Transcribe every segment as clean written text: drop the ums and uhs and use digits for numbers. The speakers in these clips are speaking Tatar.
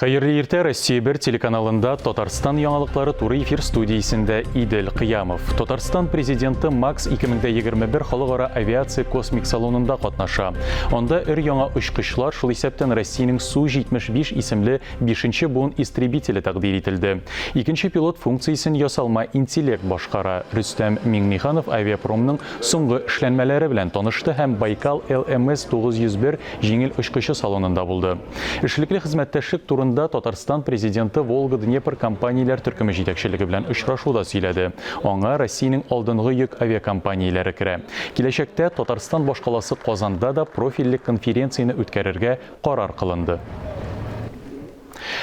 Hayırlı erте Россия 1 телеканалында Татарстан яңалыклары туры эфир студиясында Идел Кыямов. Татарстан президенты Макс 2021 халыкара авиация космик салонында катнаша. Онда яңа очкычлар шул исәптән Россиянең Су-75 исемле 5-нче буын истребителе тәкъдим ителде. Икенче пилот функциясын ясалма интеллект башкара. Рөстәм Миңниханов авиапромның соңгы эшләнмәләре белән танышты һәм Байкал ЛМС 901 җиңел очкычы салонында булды. Эшлекле хезмәттәшлек турында Татарстан президенты Волга-Днепр компанияләр төркеме җитәкчелеге белән очрашуда сөйләде. Аңа Россиянең алдынгы йөк авиакомпанияләре керә. Киләчәктә Татарстан башкаласы Казанда да профильле конференцияне үткәрергә карар кылынды.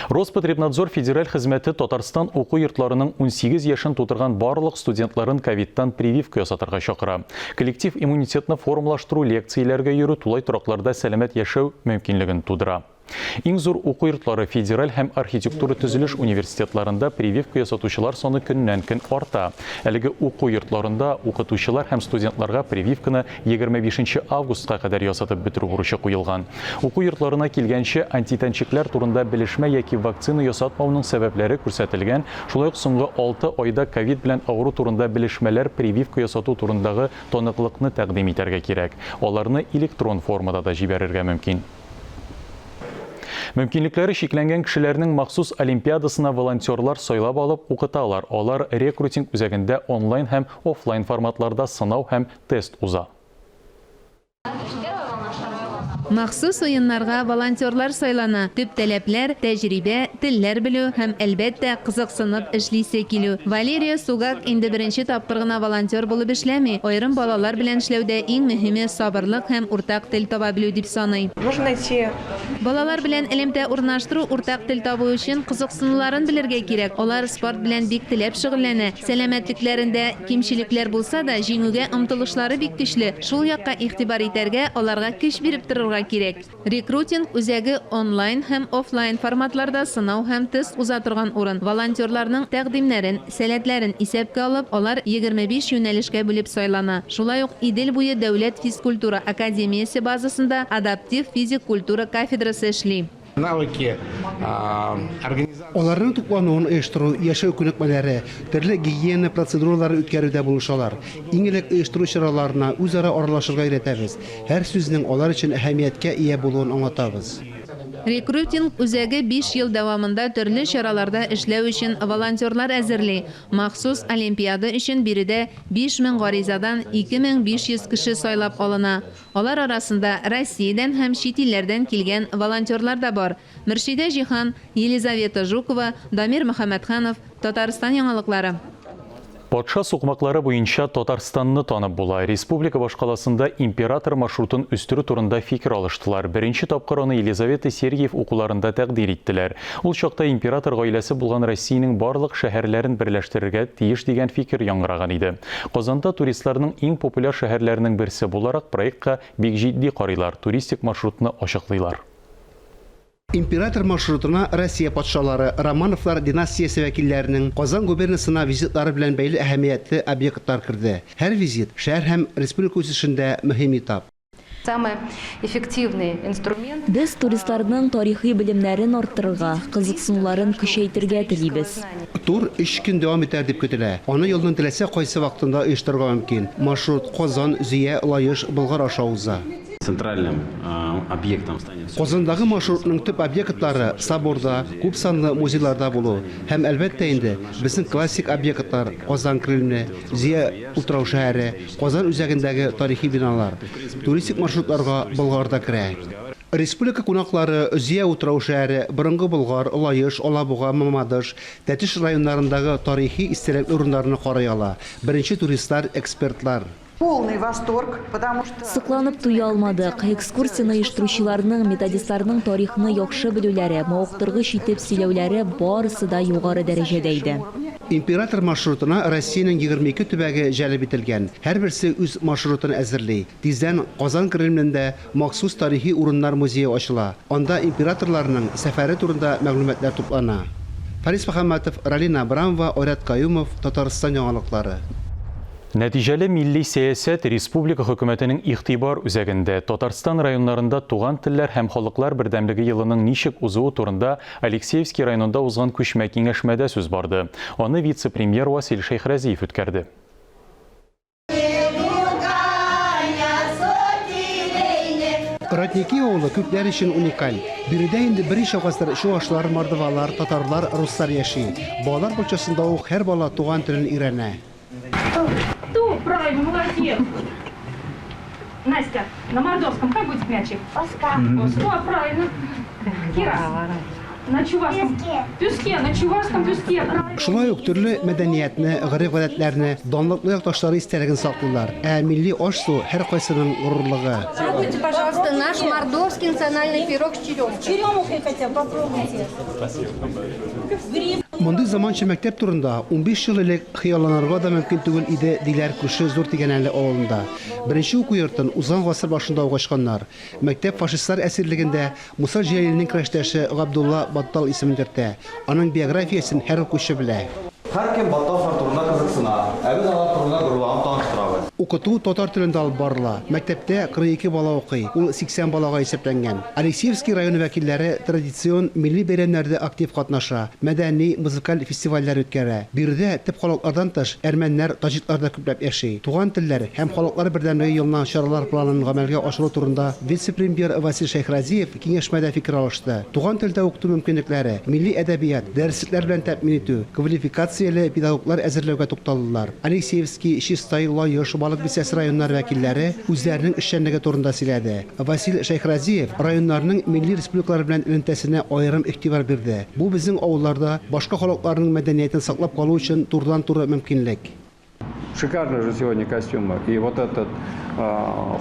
Роспотребнадзор федераль хезмәте Татарстан уку йортларының 18 яшын тутырган барлык студентларын ковидтан прививка ясатырга чакыра. Коллектив иммунитетны формалаштыру лекцияләргә йөрү тулай торакларда сәламәт яшәү мөмкинлеген тудыра. Иң зур уку йортлары федераль һәм архитектура төзелеш университетларында прививка ясатучылар саны көннән-көн арта. Әлеге уку йортларында укытучылар һәм студентларга прививканы 25 августка кадәр ясатып бетерү бурычы куелган. Уку йортларына килгәнче антитәнчекләр турында белешмә яки вакцина ясатмауның сәбәпләре күрсәтелгән. Шулай ук соңгы 6 айда ковид белән авыру турында белешмәләр прививка ясату турындагы таныклыкны тәкъдим итәргә кирәк. Аларны электрон формада да җибәрергә мөмкин. Мөмкинлекләре шикләнгән кешеләрнең махсус олимпиадасына волонтерлар сайлап алып укыталар. Алар рекрутинг үзәгендә онлайн һәм офлайн форматларда сынау һәм тест уза. Махсус уеннарга волонтерлар сайлана. Төп таләпләр тәҗрибә, телләр белү һәм әлбәттә кызыксынып эшлисе килү. Валерия Сугак инде беренче тапкыр гына волонтер булып эшләми. Аерым балалар белән эшләүдә иң мөһиме сабырлык һәм уртак тел таба белү дип саный. Балалар белән элемтә урнаштыру, уртак тел табу өчен кызыксынуларын белергә кирәк. Алар спорт белән бик теләп шөгыльләнә. Сәламәтлекләрендә кимчелекләр булса да, җиңүгә омтылышлары бик көчле. Шул якка игътибар итәргә, аларга көч биреп торырга кирәк. Рекрутинг үзәге онлайн һәм офлайн форматларда сынау һәм тест уза торган урын. Волонтерларның тәкъдимнәрен, сәләтләрен исәпкә алып, алар 25 юнәлешкә бүлеп сайлана. Шулай ук Идел буе дәүләт физкультура академиясе базасында адаптив физик культура кафедрасы эшли. Аларның туплануын оештыру, яшәү күнекмәләре, төрле гигиена процедуралары үткәрүдә булышалар. Иң элек оештыру чараларына үзара аралашырга өйрәтәбез. Һәр сүзнең алар өчен әһәмияткә ия булуын аңлатабыз. Рекрутинг үзәге 5 ел дәвамында төрле чараларда эшләү өчен волонтерлар әзерли. Махсус олимпиада өчен биредә 5000 гаризадан 2500 кеше сайлап алына. Алар арасында Россиядән һәм чит илләрдән килгән волонтерлар да бар. Мөршидә Җихан, Елизавета Жукова, Дамир Мөхәммәтханов, Татарстан яңалыклары. Патша сукмаклары буенча Татарстанны танып була. Республика башкаласында император маршрутын үстерү турында фикер алыштылар. Беренче тапкыр аны Елизавета Сергиев укуларында тәкъдим иттеләр. Ул чакта император гаиләсе булган Россиянең барлык шәһәрләрен берләштерергә тиеш дигән фикер яңгыраган иде. Казанда туристларның иң популяр шәһәрләренең берсе буларак проектка бик җитди карыйлар. Туристик маршрутны ачыклыйлар. Император маршрутына Россия патшалары, Романовлар династиясе вәкилләренең Казан губернасына визитлары белән бәйле әһәмиятле объектлар керде. Һәр визит шәһәр һәм республика үсешендә мөһим этап. Самый эффективный инструмент. Без туристларның тарихи белемнәрен арттырырга, кызыксынуларын көчәйтергә телибез. Тур 3 көн дәвам итәр дип көтелә. Аны елның теләсә кайсы вакытында оештырырга мөмкин. Маршрут Казан, Зөя, Лаеш, Болгар аша уза. Центральным объектом станет. Казандагы маршрутның төп объектлары соборда, күп санлы музейларда булу һәм әлбәттә инде безнең классик объектлар Казан Кремле, Зия утрау шәһәре, Казан үзәгендәге тарихи биналар. Туристик маршрутларга Болгарда керә. Республика кунаклары Зия утрау шәһәре, Борынгы Болгар, Лаеш, Алабуга, Мамадыш, Тәтеш районнарындагы тарихи истәлекле урыннарны карый ала. Беренче туристлар, экспертлар. Полный восторг, потому что... Сыкланып туя алмадык. Экскурсияны оештыручыларның, методистларның тарихны яхшы белүләре, мавыктыргыч итеп сөйләүләре барысы да югары дәрәҗәдә иде. Император маршрутына Россиянең 22 төбәге җәлеп ителгән. Һәрберсе үз маршрутын әзерли. Тиздән Казан Кремлендә махсус тарихи урыннар музее ачыла. Анда императорларның сәфәре турында мәгълүматлар туплана. Фарис Мөхәммәтов, Ралина Абрамова, Орят Каюмов, Татарстан яңалыклары. Нәтижелі милли сәясәт республика хөкүмәтенең игътибар үзәгендә. Татарстан районнарында туган телләр һәм халыклар бердәмлеге елының ничек узуы турында Алексеевский районында узган күчмә киңәшмәдә сүз барды. Аны вице-премьер Василий Шейхразиев үткәрде. Родники авылы күпләр өчен уникаль. Биредә инде берничә гасыр чуашлар, мордвалар, татарлар, руслар яши. Балалар бакчасында ук һәр бала туган телен өйрәнә. Правильно, молодец. Настя, на мордовском как будет мячик? Оскар. О, правильно. Кира, на чувашском песке, на чувашском песке. Шулай ук төрле мәдәниятне, гореф-гадәтләрне, данлыклы якташлары истәлеген саклыйлар. Ә милли аш-су һәр кайсының горурлыгы. Попробуйте, пожалуйста, наш мордовский национальный пирог с черемухой. Черемухой хотя бы попробуйте. Мондый заманча мәктәп турында 15 ел элек хыялланырга да мөмкин түгел иде, диләр күрше Зур Тигәнәле авылында. Беренче уку йортын узган гасыр башында ук ачканнар. Мәктәп фашистлар әсирлегендә Муса Җәлилнең крәштәше Габдулла Баттал исемен йөртә. Аның биографиясын һәр укучы белә. Һәркем Баттал турында кызыксына, ә без алар турында гырурланып таныштырабыз. Укыту татар телендә алып барыла. Мәктәптә 42 бала укый. Ул 80 балага исәпләнгән. Алексеевский районы вәкилләре традицион милли бәйрәмнәрдә актив катнаша. Мәдәни, музыкаль фестивальләр үткәрә. Биредә төп халыклардан тыш әрмәннәр, таҗиклар да күпләп яши. Туган телләр һәм халыклар бердәмлеге елына чаралар планын гамәлгә ашыру турында вице-премьер Василий Шейхразиев киңәшмәдә фикер алышты. Туган телдә укыту мөмкинлекләре, милли әдәбият, дәресләр белән тәэмин итү, квалификацияле педагоглар әзерләүгә тукталдылар. Алексеевский, Чистай, Лаеш, Балык Бистәсе районнар вәкилләре үзләренең эшчәнлеге турында сөйләде. Василий Шейхразиев районнарның милли республикалар белән элемтәсенә аерым игътибар бирде. Бу безнең авылларда башка халыкларның мәдәниятен саклап калу өчен турыдан-туры мөмкинлек. Шикарные же сегодня костюмы. И вот этот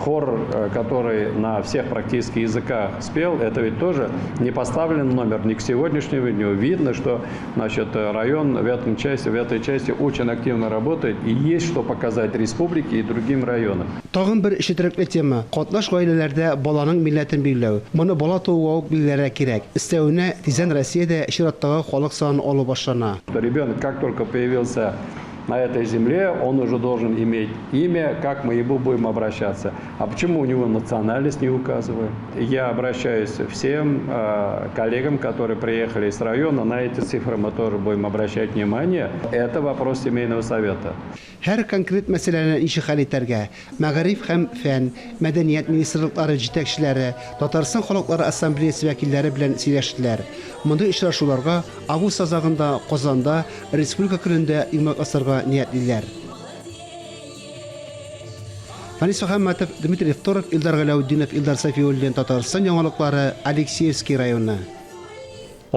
хор, который на всех практически языках спел, это ведь тоже не поставлен номер ни к сегодняшнему дню. Видно, что значит, район в этой части очень активно работает и есть что показать республике и другим районам. Тагын бер четерекле тема. Катнаш гаиләләрдә баланың милләтен билгеләү. Моны бала тууга ук билгеләргә кирәк. Истәүне тизән Россиядә чираттагы халык санын алу башлана. Ребенок как только появился на этой земле, он уже должен иметь имя, как мы ему будем обращаться. А почему у него национальность не указываем? Я обращаюсь всем коллегам, которые приехали из района, на эти цифры мы тоже будем обращать внимание. Это вопрос семейного совета. Һәр конкрет мәсьәләне ничек хәл итәргә? Мәгариф һәм фән, мәдәният министрлыклары җитәкчеләре, Татарстан халыклары ассамблеясе вәкилләре белән сөйләштеләр. Мондый очрашуларга Авыл сазагында, Казанда, республика көнендә имак асырга ниятлиләр. Фанис Мөхәммәтов, Дмитрий Второв, Илдар Галәүддинов, Илдар Сафиуллин, Татарстан яңалыклары, Алексеевский районы.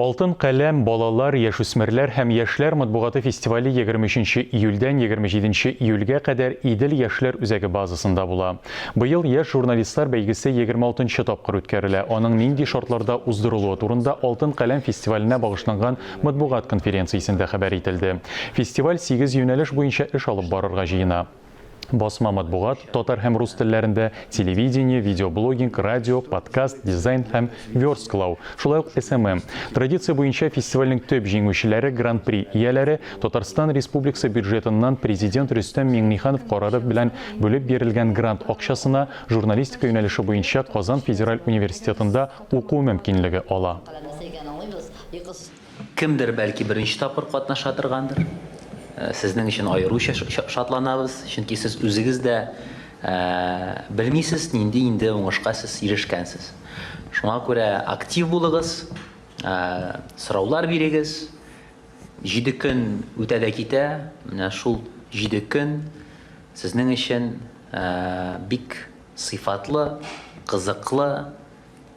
Алтын каләм балалар, яшүсмерләр һәм яшьләр матбугаты фестивале 23 июльдән 27 июльгә кадәр Идел яшьләр үзәге базасында була. Быел яшь журналистлар бәйгесе 26-нчы тапкыр үткәрелә. Аның нинди шартларда уздырылуы турында Алтын каләм фестиваленә багышланган матбугат конференциясендә хәбәр ителде. Фестиваль 8 юнәлеш буенча эш алып барырга җыена. Басма матбугат, татар һәм рус телләрендә, телевидение, видеоблогинг, радио, подкаст, дизайн һәм версткалау. Шулай ук СММ. Традиция буенча фестивальнең төп җиңүчеләре, гран-при ияләре Татарстан Республикасы бюджетыннан президент Рөстәм Миңнеханов карары белән бүлеп бирелгән грант акчасына журналистика юнәлеше буенча Казан Федераль университетында уку мөмкинлеге ала. Кемдер бәлки беренче тапкыр катнаша торгандыр. Сезнең өчен аеруча шатланабыз, чөнки сез үзегез дә белмисез, нинди уңышка сез ирешкәнсез. Шуңа күрә актив булыгыз, сораулар бирегез. 7 көн үтә дә китә. Менә шул 7 көн сезнең өчен бик сыйфатлы, кызыклы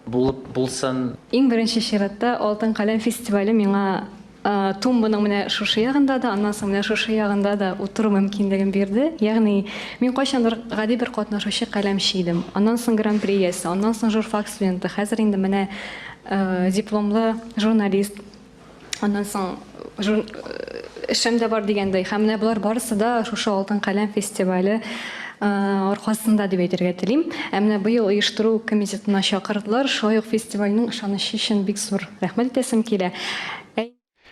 булсын. Иң беренче чиратта Алтын каләм фестивале миңа тумбаның менә шушы ягында да, аннан соң менә шушы ягында да утыру мөмкинлеген бирде. Ягъни мин кайчандыр гади бер катнашучы каләмче идем. Аннан соң гран-при иясе, аннан соң журфак студенты, хәзер инде менә дипломлы журналист. Аннан соң эшем дә бар дигәндәй. Һәм менә булар барысы да шушы Алтын каләм фестивале аркасында дип әйтергә телим. Менә быел оештыру комитетына чакырдылар. Шулай ук фестивальнең ышанышы өчен бик зур рәхмәт итәсем килә.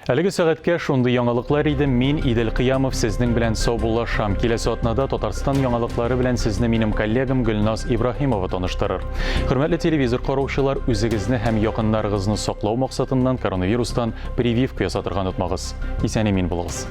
Әлеге сәгатькә шундый яңалыклар иде. Мин Идел Кыямов сезнең белән сау булышам. Киләсе атнада Татарстан яңалыклары белән сезне минем коллегам Гөлназ Ибраһимова таныштырыр. Хөрмәтле телевизор караучылар, үзегезне һәм якыннарыгызны саклау максатыннан коронавирустан прививка ясатырга онытмагыз. Исән-имин булыгыз.